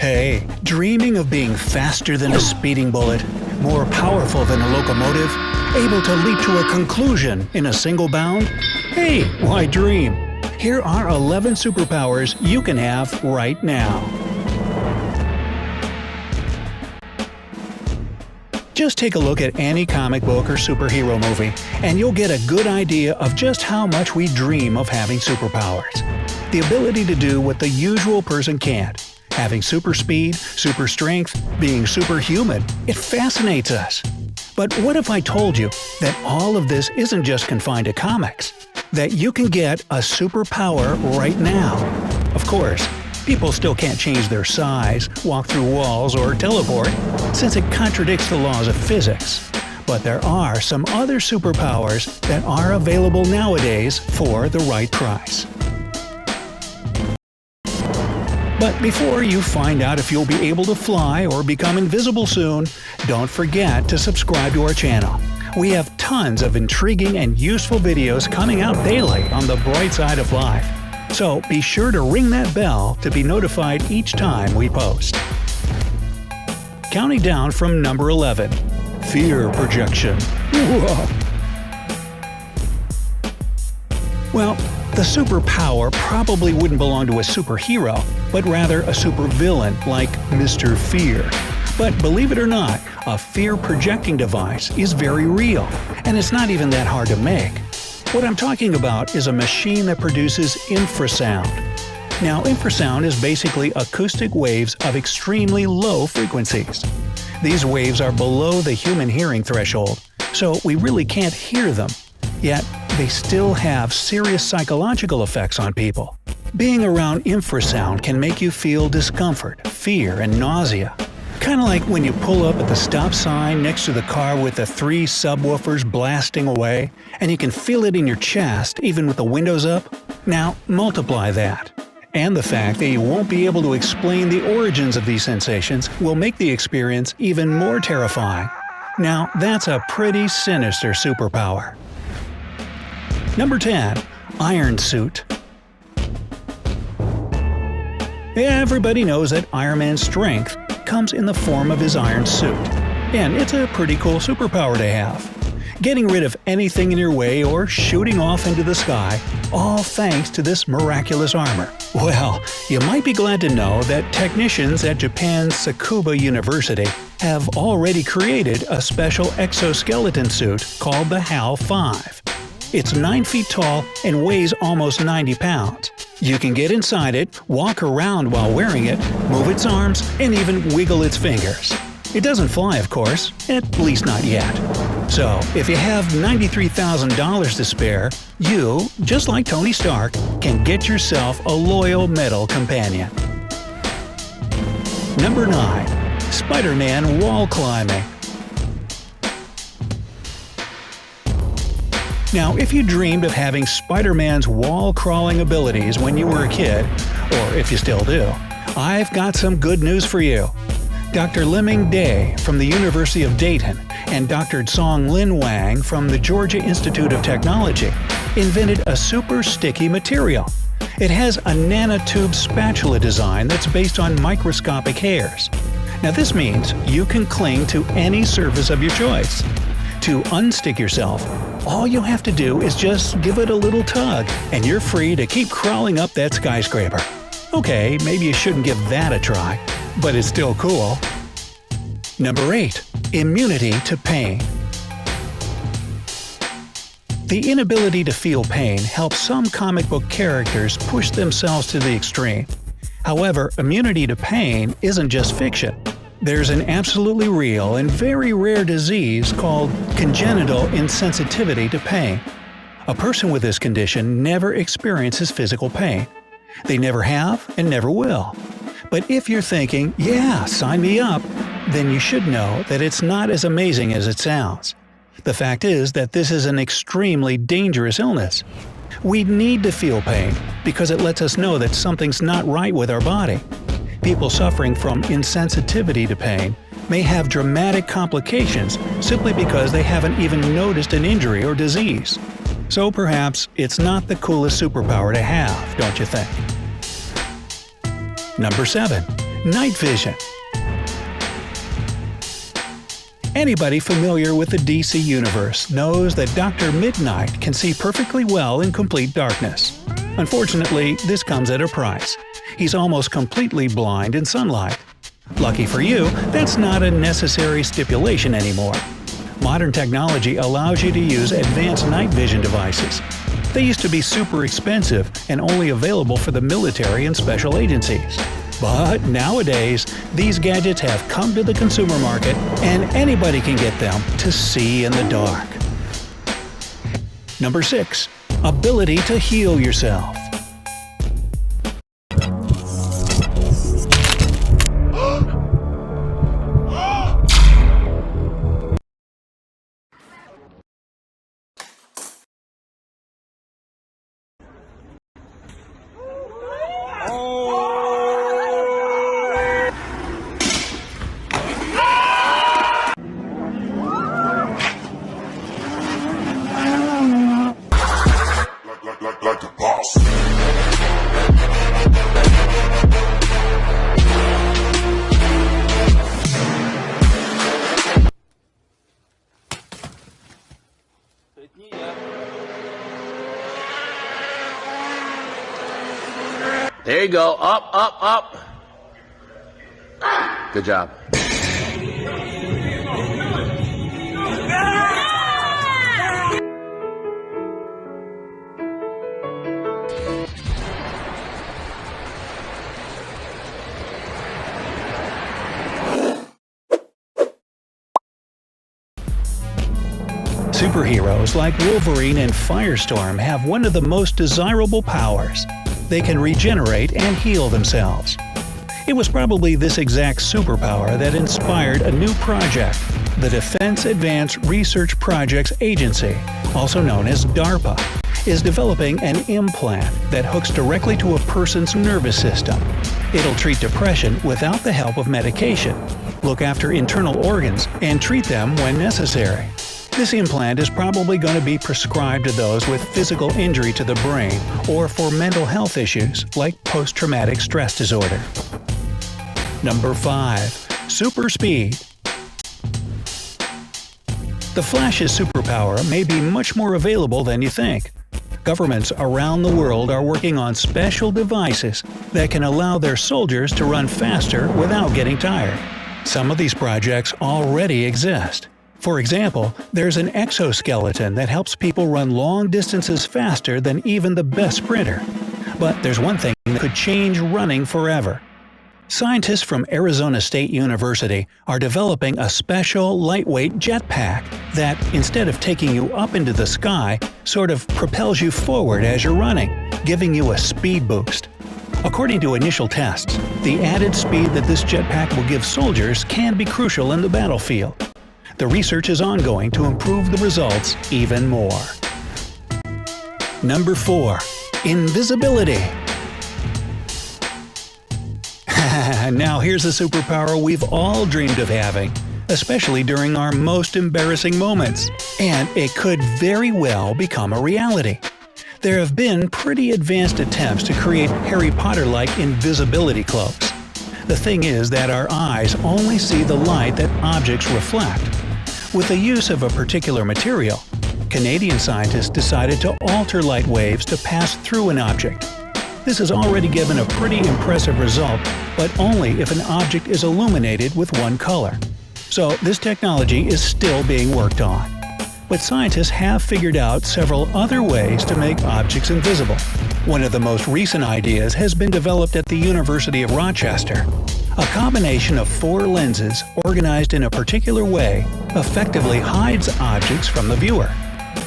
Hey, dreaming of being faster than a speeding bullet, more powerful than a locomotive, able to leap to a conclusion in a single bound? Hey, why dream? Here are 11 superpowers you can have right now. Just take a look at any comic book or superhero movie, and you'll get a good idea of just how much we dream of having superpowers. The ability to do what the usual person can't. Having super speed, super strength, being superhuman, it fascinates us. But what if I told you that all of this isn't just confined to comics? That you can get a superpower right now? Of course, people still can't change their size, walk through walls, or teleport, since it contradicts the laws of physics. But there are some other superpowers that are available nowadays for the right price. But before you find out if you'll be able to fly or become invisible soon, don't forget to subscribe to our channel. We have tons of intriguing and useful videos coming out daily on the bright side of life. So be sure to ring that bell to be notified each time we post. Counting down from number 11. Fear projection. Whoa. Well, the superpower probably wouldn't belong to a superhero, but rather a supervillain like Mr. Fear. But believe it or not, a fear-projecting device is very real, and it's not even that hard to make. What I'm talking about is a machine that produces infrasound. Now, infrasound is basically acoustic waves of extremely low frequencies. These waves are below the human hearing threshold, so we really can't hear them. Yet, they still have serious psychological effects on people. Being around infrasound can make you feel discomfort, fear, and nausea. Kind of like when you pull up at the stop sign next to the car with the 3 subwoofers blasting away, and you can feel it in your chest even with the windows up. Now, multiply that. And the fact that you won't be able to explain the origins of these sensations will make the experience even more terrifying. Now, that's a pretty sinister superpower. Number 10. Iron Suit. Everybody knows that Iron Man's strength comes in the form of his iron suit, and it's a pretty cool superpower to have. Getting rid of anything in your way or shooting off into the sky, all thanks to this miraculous armor. Well, you might be glad to know that technicians at Japan's Tsukuba University have already created a special exoskeleton suit called the HAL 5. It's 9 feet tall and weighs almost 90 pounds. You can get inside it, walk around while wearing it, move its arms, and even wiggle its fingers. It doesn't fly, of course, at least not yet. So, if you have $93,000 to spare, you, just like Tony Stark, can get yourself a loyal metal companion. Number 9. Spider-Man Wall Climbing. Now, if you dreamed of having Spider-Man's wall-crawling abilities when you were a kid, or if you still do, I've got some good news for you. Dr. Liming Day from the University of Dayton and Dr. Song Lin Wang from the Georgia Institute of Technology invented a super sticky material. It has a nanotube spatula design that's based on microscopic hairs. Now, this means you can cling to any surface of your choice. To unstick yourself, all you have to do is just give it a little tug, and you're free to keep crawling up that skyscraper. Okay, maybe you shouldn't give that a try, but it's still cool. Number 8. Immunity to pain. The inability to feel pain helps some comic book characters push themselves to the extreme. However, immunity to pain isn't just fiction. There's an absolutely real and very rare disease called congenital insensitivity to pain. A person with this condition never experiences physical pain. They never have and never will. But if you're thinking, yeah, sign me up, then you should know that it's not as amazing as it sounds. The fact is that this is an extremely dangerous illness. We need to feel pain because it lets us know that something's not right with our body. People suffering from insensitivity to pain may have dramatic complications simply because they haven't even noticed an injury or disease. So perhaps it's not the coolest superpower to have, don't you think? Number 7. Night vision. Anybody familiar with the DC Universe knows that Dr. Midnight can see perfectly well in complete darkness. Unfortunately, this comes at a price. He's almost completely blind in sunlight. Lucky for you, that's not a necessary stipulation anymore. Modern technology allows you to use advanced night vision devices. They used to be super expensive and only available for the military and special agencies. But nowadays, these gadgets have come to the consumer market and anybody can get them to see in the dark. Number 6. Ability to heal yourself. Like a boss. There you go. Up, up, up. Good job. Superheroes like Wolverine and Firestorm have one of the most desirable powers. They can regenerate and heal themselves. It was probably this exact superpower that inspired a new project. The Defense Advanced Research Projects Agency, also known as DARPA, is developing an implant that hooks directly to a person's nervous system. It'll treat depression without the help of medication, look after internal organs, and treat them when necessary. This implant is probably going to be prescribed to those with physical injury to the brain or for mental health issues like post-traumatic stress disorder. Number 5. Super speed. The Flash's superpower may be much more available than you think. Governments around the world are working on special devices that can allow their soldiers to run faster without getting tired. Some of these projects already exist. For example, there's an exoskeleton that helps people run long distances faster than even the best sprinter. But there's one thing that could change running forever. Scientists from Arizona State University are developing a special lightweight jetpack that, instead of taking you up into the sky, sort of propels you forward as you're running, giving you a speed boost. According to initial tests, the added speed that this jetpack will give soldiers can be crucial in the battlefield. The research is ongoing to improve the results even more. Number 4. Invisibility. Now here's a superpower we've all dreamed of having, especially during our most embarrassing moments. And it could very well become a reality. There have been pretty advanced attempts to create Harry Potter-like invisibility cloaks. The thing is that our eyes only see the light that objects reflect. With the use of a particular material, Canadian scientists decided to alter light waves to pass through an object. This has already given a pretty impressive result, but only if an object is illuminated with one color. So this technology is still being worked on. But scientists have figured out several other ways to make objects invisible. One of the most recent ideas has been developed at the University of Rochester. A combination of 4 lenses organized in a particular way effectively hides objects from the viewer.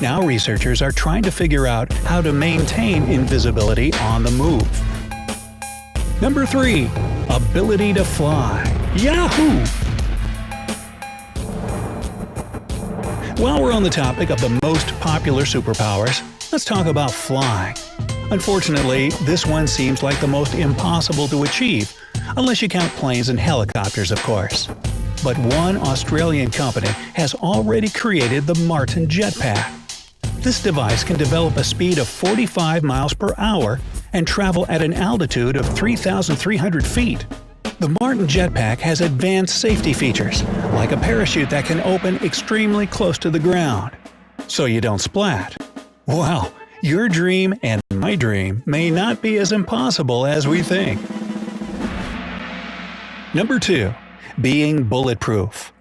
Now researchers are trying to figure out how to maintain invisibility on the move. Number 3. Ability to fly. Yahoo! While we're on the topic of the most popular superpowers, let's talk about flying. Unfortunately, this one seems like the most impossible to achieve, unless you count planes and helicopters, of course. But one Australian company has already created the Martin jetpack. This device can develop a speed of 45 miles per hour and travel at an altitude of 3,300 feet. The Martin jetpack has advanced safety features, like a parachute that can open extremely close to the ground, so you don't splat. Wow, your dream and my dream may not be as impossible as we think. Number 2. Being bulletproof.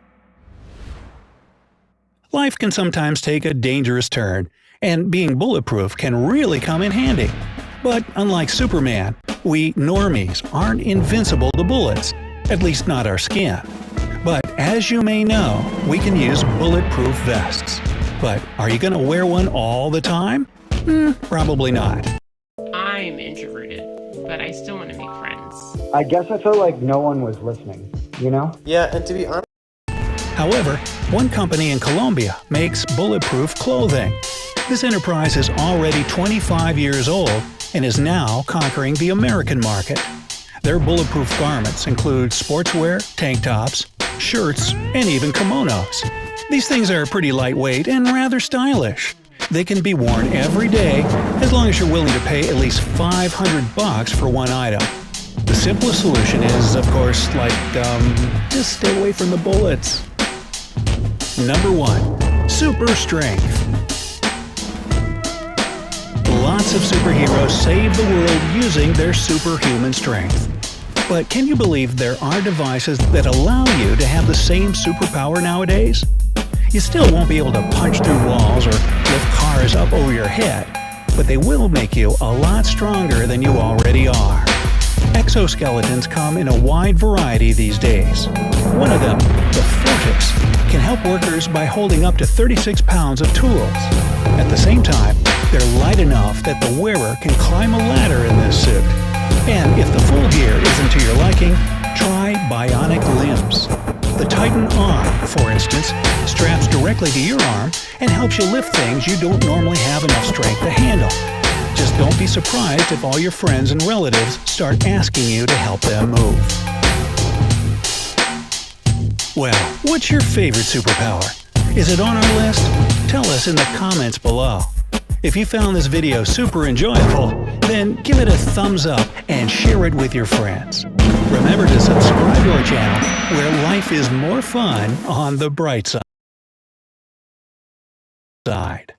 Life can sometimes take a dangerous turn, and being bulletproof can really come in handy. But unlike Superman, we normies aren't invincible to bullets, at least not our skin. But as you may know, we can use bulletproof vests. But are you going to wear one all the time? Probably not. I'm introverted, but I still want to make friends. I guess I felt like no one was listening, you know? Yeah, and to be honest, However, one company in Colombia makes bulletproof clothing. This enterprise is already 25 years old and is now conquering the American market. Their bulletproof garments include sportswear, tank tops, shirts, and even kimonos. These things are pretty lightweight and rather stylish. They can be worn every day as long as you're willing to pay at least $500 for one item. The simplest solution is, of course, just stay away from the bullets. Number 1. Super strength. Lots of superheroes save the world using their superhuman strength. But can you believe there are devices that allow you to have the same superpower nowadays? You still won't be able to punch through walls or lift cars up over your head, but they will make you a lot stronger than you already are. Exoskeletons come in a wide variety these days. One of them, the Fortix, can help workers by holding up to 36 pounds of tools. At the same time, they're light enough that the wearer can climb a ladder in this suit. And if the full gear isn't to your liking, try bionic limbs. The Titan Arm, for instance, straps directly to your arm and helps you lift things you don't normally have enough strength to handle. Just don't be surprised if all your friends and relatives start asking you to help them move. Well, what's your favorite superpower? Is it on our list? Tell us in the comments below. If you found this video super enjoyable, then give it a thumbs up and share it with your friends. Remember to subscribe to our channel where life is more fun on the bright side.